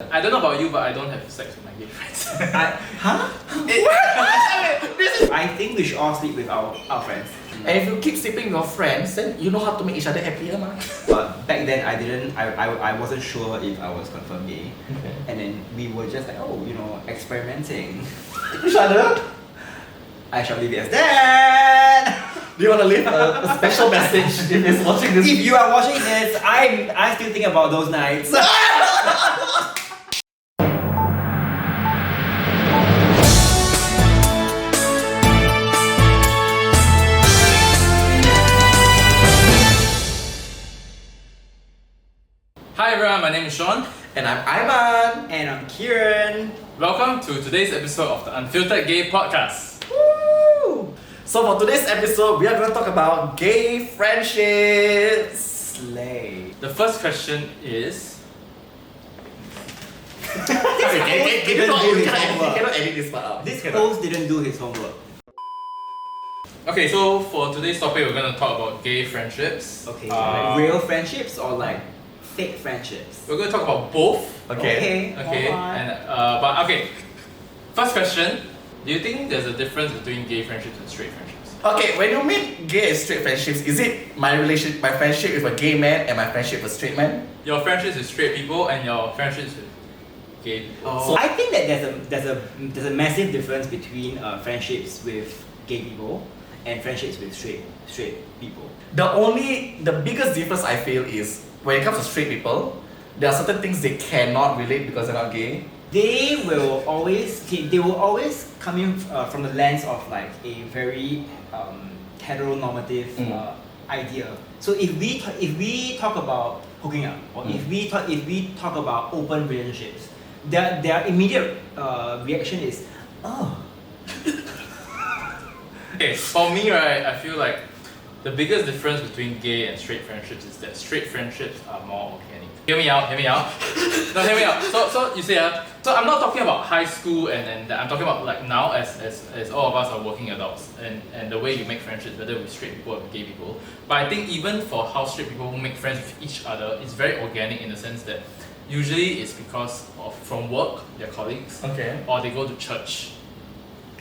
I don't know about you, but I don't have sex with my gay friends. I think we should all sleep with our friends. And if you keep sleeping with your friends, then you know how to make each other happier, ma. But back then I wasn't sure if I was confirmed gay. Okay. And then we were just like, experimenting. Each other? I shall leave it as that. Do you want to leave a special message if he's watching this? If you are watching this, I still think about those nights. Hi everyone, my name is Sean. And I'm Ivan. And I'm Kieran. Welcome to today's episode of the Unfiltered Gay Podcast. Woo! So for today's episode, we are going to talk about gay friendships. Slay. The first question is... Okay, Didn't do his homework. cannot edit this part out. This host didn't do his homework. Okay, so for today's topic, we're going to talk about gay friendships. Okay, like real friendships or like fake friendships? We're going to talk about both. Okay. Okay, but okay. First question, do you think there's a difference between gay friendships and straight friendships? Okay, when you mean gay and straight friendships, is it my friendship with a gay man and my friendship with a straight man? Your friendships with straight people and your friendships with gay people. So I think that there's a massive difference between friendships with gay people and friendships with straight people. The biggest difference I feel is when it comes to straight people, there are certain things they cannot relate because they're not gay. They will always come in from the lens of like a very heteronormative idea. So if we talk about hooking up, or if we talk about open relationships, their immediate reaction is, oh. Okay, for me, right, I feel like the biggest difference between gay and straight friendships is that straight friendships are more organic. Hear me out. No, hear me out. So you see, so I'm not talking about high school and I'm talking about like now as all of us are working adults and the way you make friendships, whether with straight people or with gay people. But I think even for how straight people make friends with each other, it's very organic in the sense that usually it's because of from work, their colleagues, Okay. or they go to church.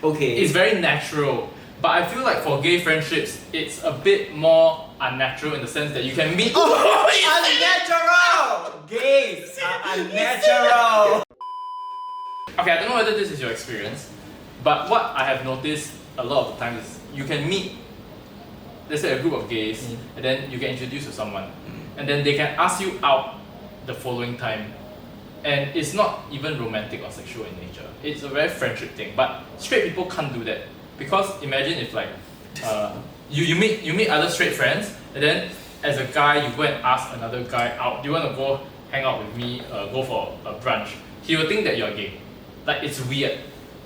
Okay. It's very natural. But I feel like for gay friendships, it's a bit more unnatural in the sense that you can meet. Unnatural! Gays are unnatural! Okay, I don't know whether this is your experience, but what I have noticed a lot of the time is you can meet, let's say a group of gays, and then you get introduced to someone, and then they can ask you out the following time. And it's not even romantic or sexual in nature. It's a very friendship thing. But straight people can't do that. Because imagine if like you meet other straight friends, and then as a guy you go and ask another guy out, do you want to go hang out with me, go for a brunch? He will think that you're gay. Like it's weird.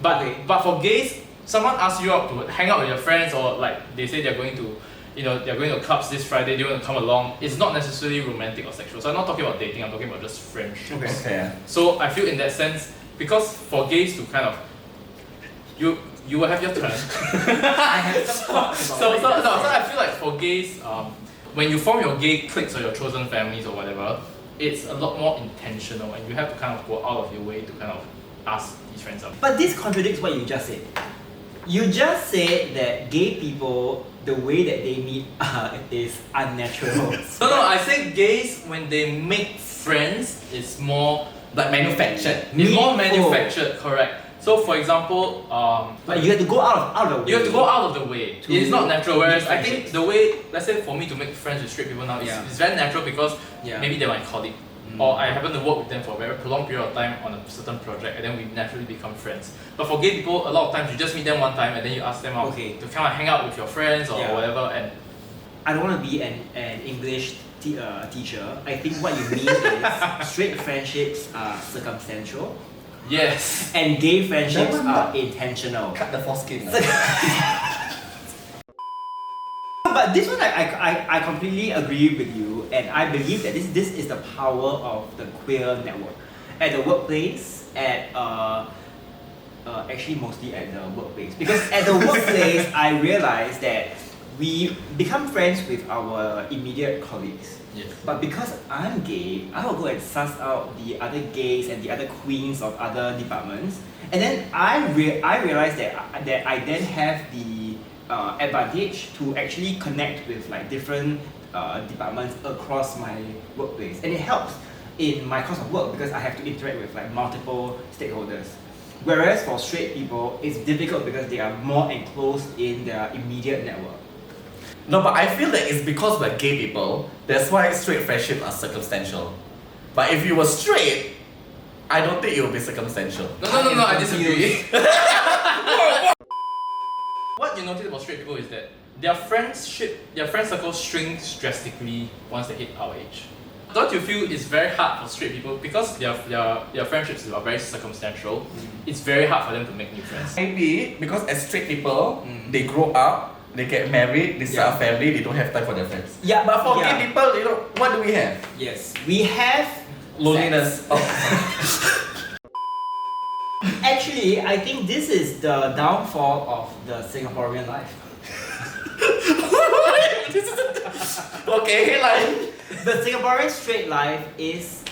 But for gays, someone asks you out to hang out with your friends, or like they say they're going to clubs this Friday, do you want to come along? It's not necessarily romantic or sexual. So I'm not talking about dating, I'm talking about just friendships. Okay. So I feel in that sense, because for gays to kind of you will have your turn. I have some thoughts So about I feel like for gays, when you form your gay cliques or your chosen families or whatever, it's a lot more intentional and you have to kind of go out of your way to kind of ask these friends out. But this contradicts what you just said. You just said that gay people, the way that they meet is unnatural. No, I say gays, when they make friends, it's more Like manufactured. It's more manufactured, correct. So for example, But you have to go out of the way. you have to go out of the way. To It's not natural. Whereas make I think friendships. the way, let's say for me to make friends with straight people now, it's very natural because maybe they're my colleague. Or I happen to work with them for a very prolonged period of time on a certain project, and then we naturally become friends. But for gay people, a lot of times you just meet them one time and then you ask them out to kind of hang out with your friends or whatever. And I don't want to be an English teacher. I think what you mean is straight friendships are circumstantial yes, and gay friendships Never are mind. intentional. Cut the foreskin. But this one I completely agree with you, and I believe that this is the power of the queer network. At the workplace, actually mostly at the workplace. Because at the workplace I realized that we become friends with our immediate colleagues. Yes. But because I'm gay, I will go and suss out the other gays and the other queens of other departments, and then I realize that I then have the advantage to actually connect with like different departments across my workplace, and it helps in my course of work because I have to interact with like multiple stakeholders. Whereas for straight people, it's difficult because they are more enclosed in their immediate network. No, but I feel that it's because we're gay people, that's why straight friendships are circumstantial. But if you were straight, I don't think it would be circumstantial. No, I disagree. What you notice about straight people is that their friend circle shrinks drastically once they hit our age. Don't you feel it's very hard for straight people because their friendships are very circumstantial? It's very hard for them to make new friends. Maybe because as straight people, they grow up, they get married, they start a family, they don't have time for their friends. Yeah, But for yeah. gay people, you know, what do we have? Yes, we have Loneliness. Oh. Actually, I think this is the downfall of the Singaporean life. Okay, headline. The Singaporean straight life is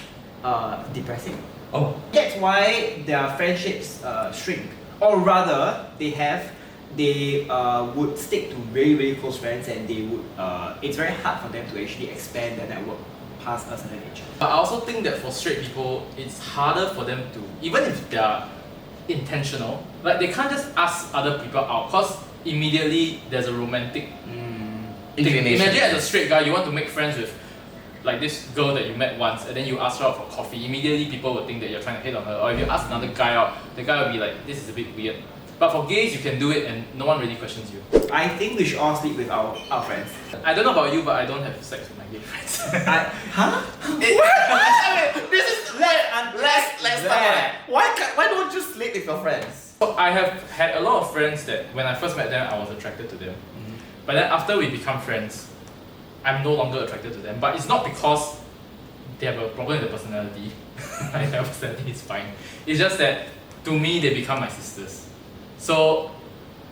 depressing. Oh. That's why their friendships shrink, or rather, they would stick to very very close friends, and they would. It's very hard for them to actually expand their network past a certain age. But I also think that for straight people, it's harder for them to, even if they're intentional, like they can't just ask other people out because immediately there's a romantic Inclination. Imagine as a straight guy, you want to make friends with like this girl that you met once, and then you ask her out for coffee. Immediately, people would think that you're trying to hit on her. Or if you ask another guy out, the guy will be like, "This is a bit weird." But for gays, you can do it, and no one really questions you. I think we should all sleep with our friends. I don't know about you, but I don't have sex with my gay friends. Huh? This is let's talk about that. Why don't you sleep with your friends? So I have had a lot of friends that when I first met them, I was attracted to them. But then after we become friends, I'm no longer attracted to them. But it's not because they have a problem with their personality. Their personality is fine. It's just that to me, they become my sisters. So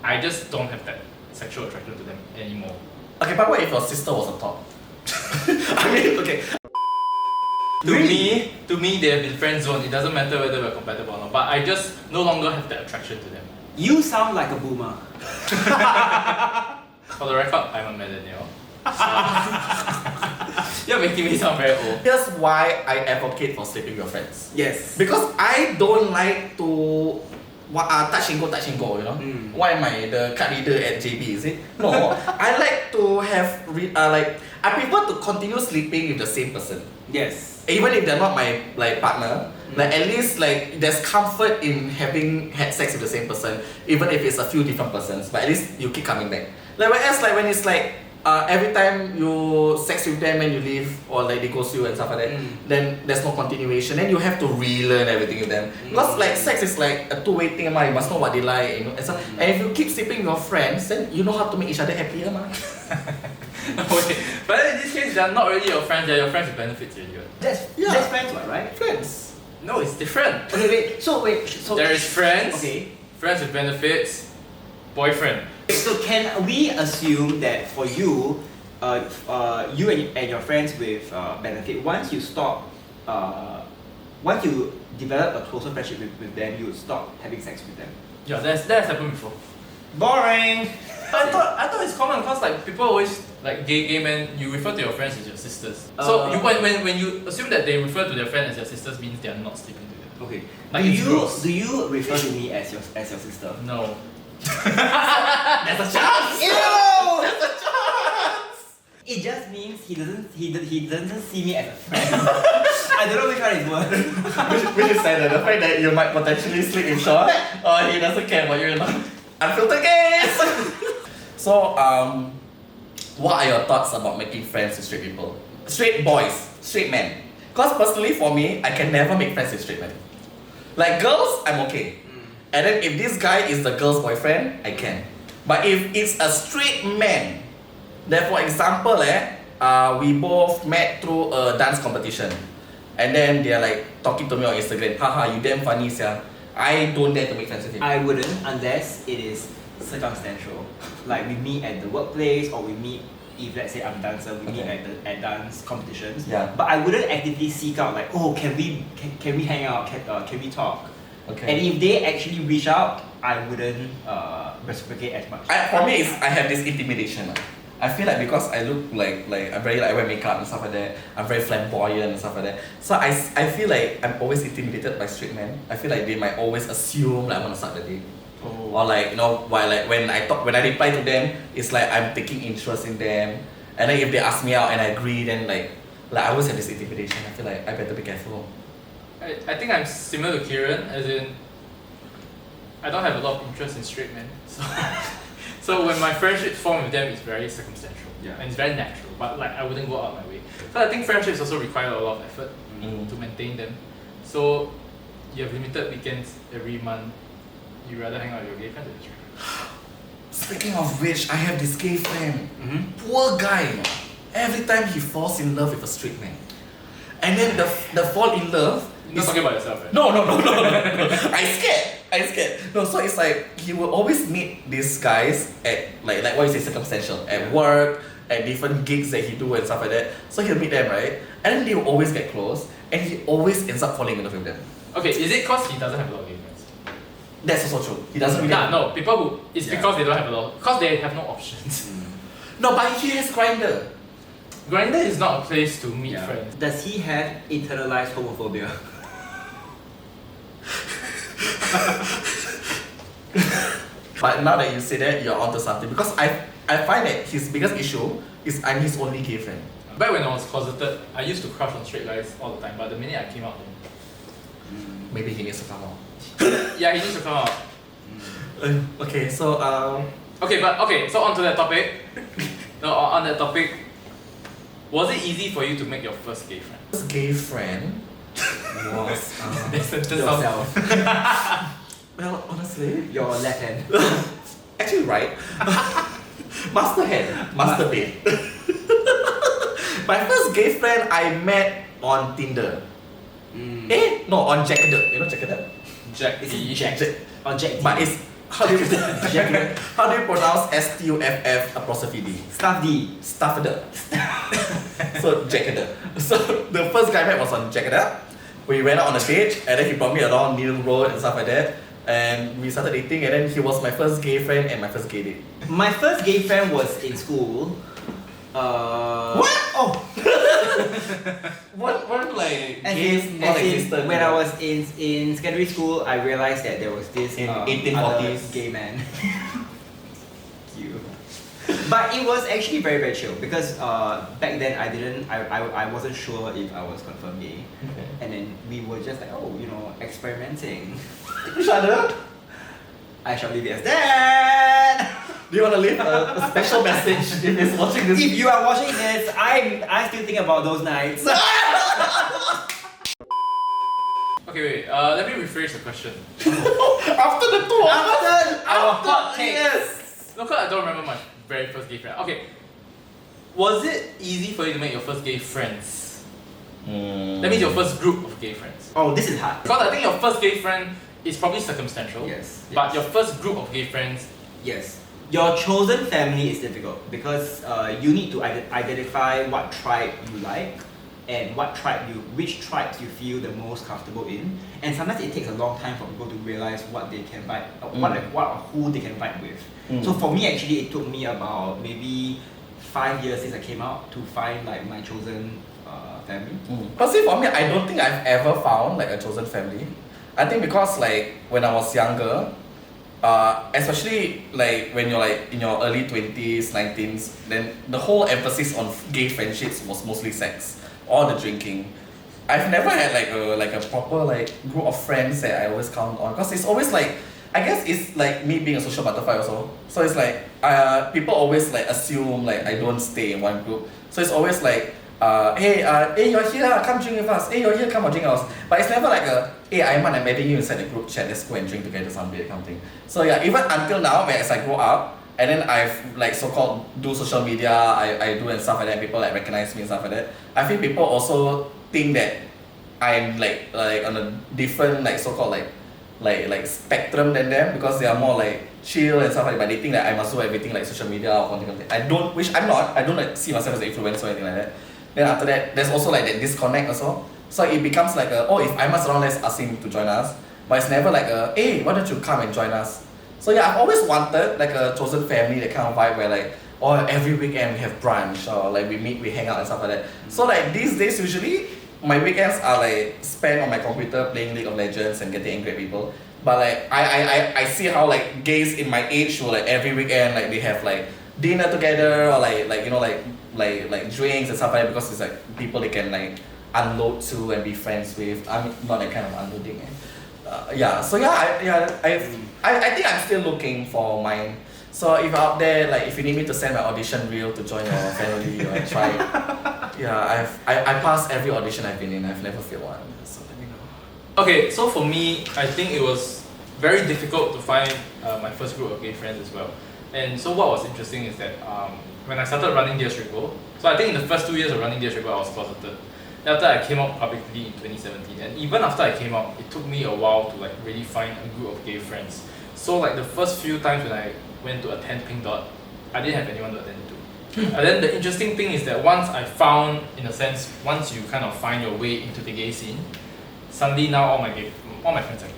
I just don't have that sexual attraction to them anymore. Okay, but what if your sister was on top? I mean, okay. To me, they have been friend zoned. It doesn't matter whether we're compatible or not. But I just no longer have that attraction to them. You sound like a boomer. For the record, I'm a millennial. You're making me sound very old. Here's why I advocate for sleeping with your friends. Yes. Because I don't like to touch and go, you know. Why am I the card reader at JB, is it? No, I like to have, I prefer to continue sleeping with the same person. Yes. Even if they're not my partner, like at least like there's comfort in having had sex with the same person, even if it's a few different persons, but at least you keep coming back. Like whereas like when it's like every time you sex with them and you leave, or like they ghost you and stuff like that, then there's no continuation. Then you have to relearn everything with them. Because like sex is like a two-way thing, you must know what they like, you know. And if you keep sleeping with your friends, then you know how to make each other happier, Okay. But in this case, they're not really your friends, they're your friends with benefits already. That's friends, right? Friends. No, it's different. Okay, so There is friends, Okay. friends with benefits, boyfriend. So can we assume that for you, you and your friends with benefit, once you develop a closer friendship with them, you would stop having sex with them? Yeah, that's happened before. Boring. I thought it's common because like people always like gay men, you refer to your friends as your sisters. So when you assume that they refer to their friend as your sisters means they are not sleeping together. Okay. Like it's gross. Do you refer to me as your sister? No. There's a chance! Ew! There's a chance! It just means he doesn't see me as a friend. I don't know which one is worse. Which is sad, the fact that you might potentially sleep with Sean, or he doesn't care about you, you know. Unfiltered gays! So, what are your thoughts about making friends with straight people? Straight boys, straight men. Because personally for me, I can never make friends with straight men. Like girls, I'm okay. And then if this guy is the girl's boyfriend, I can. But if it's a straight man, then for example, we both met through a dance competition. And then they're like talking to me on Instagram, haha, you damn funny, sia. I don't dare to make friends with him. I wouldn't unless it is circumstantial. Like we meet at the workplace, or we meet, if let's say I'm a dancer, we meet at dance competitions. Yeah. But I wouldn't actively seek out like, oh, can we hang out? Can we talk? Okay. And if they actually reach out, I wouldn't reciprocate as much. For me, I have this intimidation. I feel like because I look like I'm very I wear makeup and stuff like that. I'm very flamboyant and stuff like that. So I feel like I'm always intimidated by straight men. I feel like they might always assume like I want to start the date. Oh. Or like while like when I reply to them, it's like I'm taking interest in them. And then if they ask me out and I agree, then like I always have this intimidation. I feel like I better be careful. I think I'm similar to Kieran, as in I don't have a lot of interest in straight men. So, so when my friendships form with them, it's very circumstantial. Yeah. And it's very natural. But like I wouldn't go out my way. So I think friendships also require a lot of effort Mm. to maintain them. So you have limited weekends every month. You rather hang out with your gay friends or your straight friends? Speaking of which, I have this gay friend. Mm-hmm. Poor guy. Every time he falls in love with a straight man. And then the fall in love. You're not talking about yourself, right? No. I scared. No, so it's like he will always meet these guys at like what you say, circumstantial, at work, at different gigs that he do and stuff like that. So he'll meet them, right? And then they will always get close, and he always ends up falling in love with them. Okay, is it because he doesn't have a lot of gay friends? That's also true. He doesn't really. Nah, no. People who it's Yeah. because they don't have a lot. Because they have no options. No, but he has Grindr. Grindr is not a place to meet Yeah. friends. Does he have internalized homophobia? But now that you say that, you're onto something because I find that his biggest issue is I'm his only gay friend. Back when I was closeted, I used to crush on straight guys all the time. But the minute I came out, then Maybe he needs to come out. yeah, he needs to come out. Okay, so Okay, so on to that topic. No, on that topic, was it easy for you to make your first gay friend? this gay friend was That sentence sounds- Yourself. well, honestly, Your left hand. actually right. Master hand, master bed. My first gay friend I met on Tinder. No, on Jacked. You know Jacked? Jack Is D. it Jack? On Jack D. But it's how do you how do you pronounce STUFF''D? Stuff D. Stuffed. So Jacked. So the first guy I met was on Jacked. We went out on a date and then he brought me along Neil Road and stuff like that. And we started dating and then he was my first gay friend and my first gay date. My first gay friend was in school. What? Oh! What like As gays in, non-existent? when I was in secondary school, I realized that there was this In other 1840s. gay man. You. But it was actually very very chill because back then I wasn't sure if I was confirmed gay, Okay. and then we were just like experimenting. Each other? I shall leave it as that. Do you want to leave a special message if he's watching this? If you are watching this, I still think about those nights. Okay, wait. Let me rephrase the question. After the tour. After our hot takes. Yes. No, cause I don't remember my very first gay friend. Okay. Was it easy for you to make your first gay friends? That means your first group of gay friends. Oh, this is hard. Because I think your first gay friend is probably circumstantial. Yes, But yes. your first group of gay friends, Yes. Your chosen family is difficult because you need to identify what tribe you like and which tribes you feel the most comfortable in. And sometimes it takes a long time for people to realize what they can vibe, who they can vibe with. So for me, actually, it took me about maybe 5 years since I came out to find like my chosen family. Personally, for me, I don't think I've ever found like a chosen family. I think because like when I was younger, especially like when you're like in your early 20s, 19s, then the whole emphasis on gay friendships was mostly sex or the drinking. I've never had like a proper like group of friends that I always count on because it's always like I guess it's like me being a social butterfly also. So it's like people always like assume like I don't stay in one group. So it's always like hey you're here, come drink with us. Hey, you're here, come and drink with us. But it's never like hey, I'm adding you inside the group chat, let's go and drink together someday kind of thing. So yeah, even until now, as I grow up, and then I've like so-called do social media, I do and stuff like that, people like recognize me and stuff like that. I feel people also think that I'm like on a different like so-called like spectrum than them because they are more like chill and stuff like that, but they think that I must do everything like social media or content. I don't, which I'm not. I don't like see myself as an influencer or anything like that. Then after that, there's also like that disconnect also. So it becomes like a, oh, if I'm around, let's ask him to join us. But it's never like a, hey, why don't you come and join us? So yeah, I've always wanted like a chosen family, that kind of vibe where like, oh, every weekend we have brunch or like we meet, we hang out and stuff like that. So like these days usually, my weekends are like spent on my computer playing League of Legends and getting angry at people. But like I see how like gays in my age will like every weekend like they have like dinner together or like you know like drinks and stuff like that, because it's like people they can like unload to and be friends with. I'm not that kind of unloading. Yeah. So yeah, I think I'm still looking for mine. So if you're out there, like if you need me to send my audition reel to join your family or try, yeah, I passed every audition I've been in. I've never failed one. So let me know. Okay, so for me, I think it was very difficult to find my first group of gay friends as well. And so what was interesting is that when I started running Dear Strigo, so I think in the first 2 years of running Dear Strigo, I was closeted. Then after I came out publicly in 2017, and even after I came out, it took me a while to like really find a group of gay friends. So like the first few times when I went to attend Pink Dot, I didn't have anyone to attend to. And then the interesting thing is that once I found, in a sense, once you kind of find your way into the gay scene, suddenly now all my friends are gay.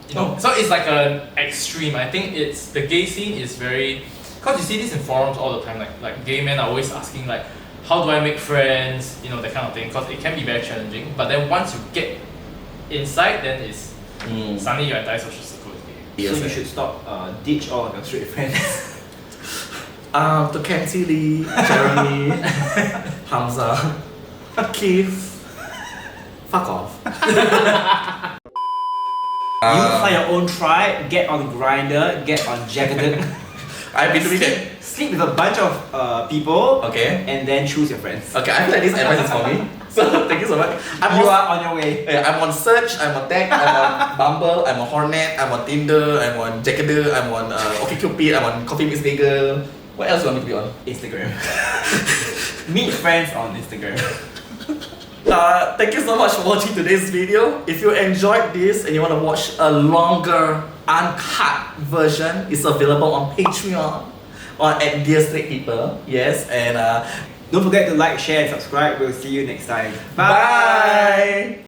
You know? So it's like an extreme. I think it's the gay scene is very, because you see this in forums all the time, like gay men are always asking like, how do I make friends, you know, that kind of thing, because it can be very challenging. But then once you get inside, then it's suddenly your entire social circle is gay. So you should stop, ditch all of your straight friends. To Kenzie Lee, Jeremy, Hamza, Keith, fuck off. You find your own tribe, get on Grindr, get on Jagged. I've been doing that. Sleep with a bunch of people, Okay. and then choose your friends. Okay, I feel like this advice is for me. So thank you so much. You are on your way. Yeah, I'm on Search, I'm on Tag, I'm on Bumble, I'm on Hornet, I'm on Tinder, I'm on Jagged, I'm on OkCupid, I'm on Coffee Meets Bagel. What else do you want me to be on? Instagram. Meet friends on Instagram. Thank you so much for watching today's video. If you enjoyed this and you want to watch a longer, uncut version, it's available on Patreon or at Dear Straight People. Yes, and Don't forget to like, share, and subscribe. We'll see you next time. bye.